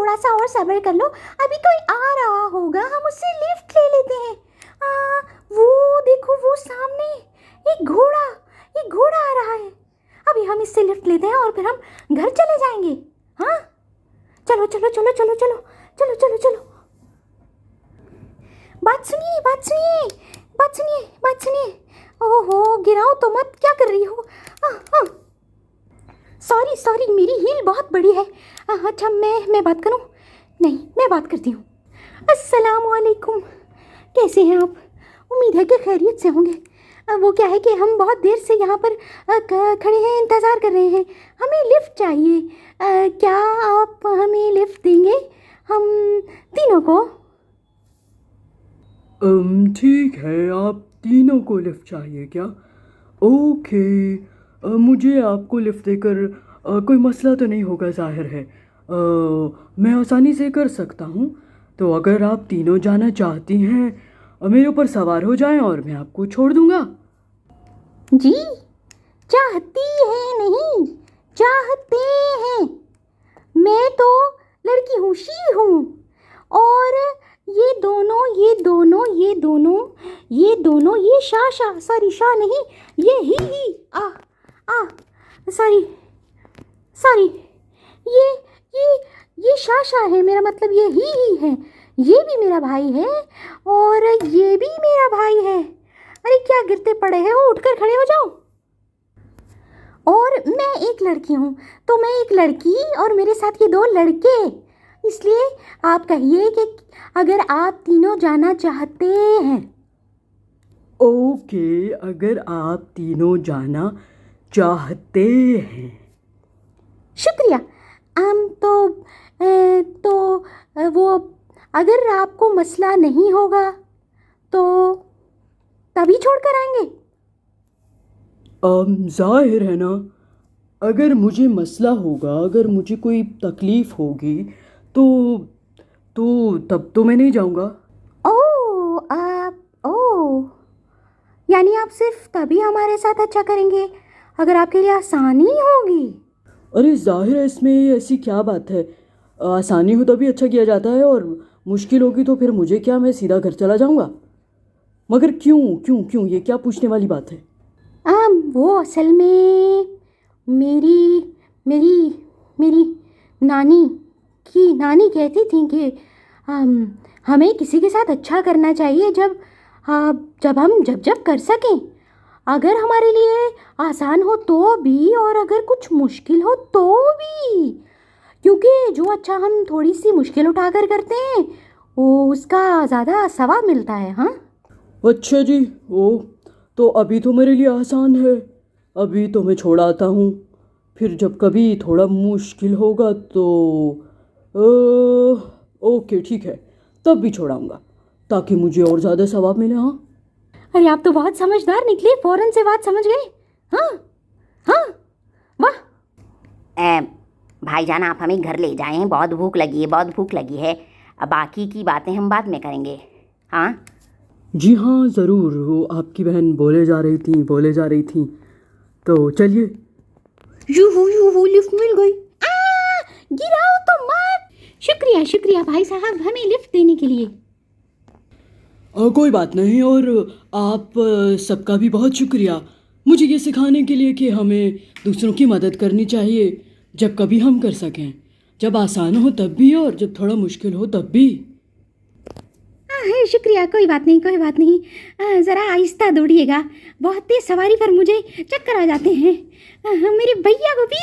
थोड़ा सा और सब्र कर लो, अभी कोई आ रहा होगा, हम उससे लिफ्ट ले लेते हैं। वो देखो, वो सामने एक घोड़ा आ रहा है। अभी हम इससे लिफ्ट लेते हैं और फिर हम घर चले जाएंगे। हाँ, चलो चलो चलो चलो चलो चलो चलो चलो। बात सुनिए, बात सुनिए, बात सुनिए, बात सुनिए। ओहो, गिराओ तो मत, क्या कर रही हो? सॉरी सॉरी, मेरी हील बहुत बड़ी है। अच्छा, मैं बात करूं? नहीं, मैं बात करती हूँ। अस्सलामुअलैकुम, कैसे हैं आप? उम्मीद है कि खैरियत से होंगे। वो क्या है कि हम बहुत देर से यहाँ पर खड़े हैं, इंतज़ार कर रहे हैं, हमें लिफ्ट चाहिए। क्या आप हमें लिफ्ट देंगे, हम तीनों को? ठीक है, आप तीनों को लिफ्ट चाहिए क्या? ओके, मुझे आपको लिफ्ट देकर कोई मसला तो नहीं होगा, जाहिर है। मैं आसानी से कर सकता हूँ। तो अगर आप तीनों जाना चाहती हैं, मेरे ऊपर सवार हो जाएं और मैं आपको छोड़ दूँगा। जी, चाहती है नहीं, चाहते हैं। मैं तो लड़की हूँ, शी हूँ। और ये शाह सॉरी, शाह नहीं, ये ही सॉरी सॉरी, ये ये शाह है, मेरा मतलब ये ही है। ये भी मेरा भाई है और ये भी मेरा भाई है। अरे क्या गिरते पड़े हैं, वो उठकर खड़े हो जाओ। और मैं एक लड़की हूँ, तो मैं एक लड़की और मेरे साथ ये 2 लड़के। इसलिए आप कहिए कि अगर आप तीनों जाना चाहते हैं। ओके, अगर आप तीनों जाना चाहते हैं। शुक्रिया। वो अगर आपको मसला नहीं होगा तो तभी छोड़ कर आएंगे। जाहिर है ना, अगर मुझे मसला होगा, अगर मुझे कोई तकलीफ़ होगी तो तब तो मैं नहीं जाऊंगा। यानी आप सिर्फ तभी हमारे साथ अच्छा करेंगे अगर आपके लिए आसानी होगी। अरे जाहिर है, इसमें ऐसी क्या बात है? आसानी हो तभी अच्छा किया जाता है, और मुश्किल होगी तो फिर मुझे क्या, मैं सीधा घर चला जाऊंगा। मगर क्यों क्यों क्यों, ये क्या पूछने वाली बात है? वो असल में मेरी मेरी मेरी नानी कहती थी कि हमें किसी के साथ अच्छा करना चाहिए जब हम कर सकें। अगर हमारे लिए आसान हो तो भी, और अगर कुछ मुश्किल हो तो भी, क्योंकि जो अच्छा हम थोड़ी सी मुश्किल उठाकर करते हैं वो उसका ज़्यादा सवाब मिलता है। हाँ, अच्छा जी, ओ तो अभी तो मेरे लिए आसान है, अभी तो मैं छोड़ आता हूँ। फिर जब कभी थोड़ा मुश्किल होगा तो ओके ठीक है, तब भी छोड़ाऊँगा ताकि मुझे और ज़्यादा सवाब मिले। हाँ, अरे आप तो बहुत समझदार निकले, फौरन से बात समझ गए। हाँ हाँ, वाह। भाईजान, आप हमें घर ले जाएं, बहुत भूख लगी है, बहुत भूख लगी है। अब बाकी की बातें हम बाद में करेंगे। हाँ जी हाँ, ज़रूर। वो आपकी बहन बोले जा रही थी, तो चलिए। यूहू लिफ्ट मिल गई। गिराओ तो मत। शुक्रिया शुक्रिया भाई साहब, हमें लिफ्ट देने के लिए। कोई बात नहीं, और आप सबका भी बहुत शुक्रिया मुझे ये सिखाने के लिए कि हमें दूसरों की मदद करनी चाहिए जब कभी हम कर सकें, जब आसान हो तब भी और जब थोड़ा मुश्किल हो तब भी। शुक्रिया, कोई बात नहीं। ज़रा आहिस्ता दौड़िएगा, बहुत तेज सवारी पर मुझे चक्कर आ जाते हैं। मेरे भैया को भी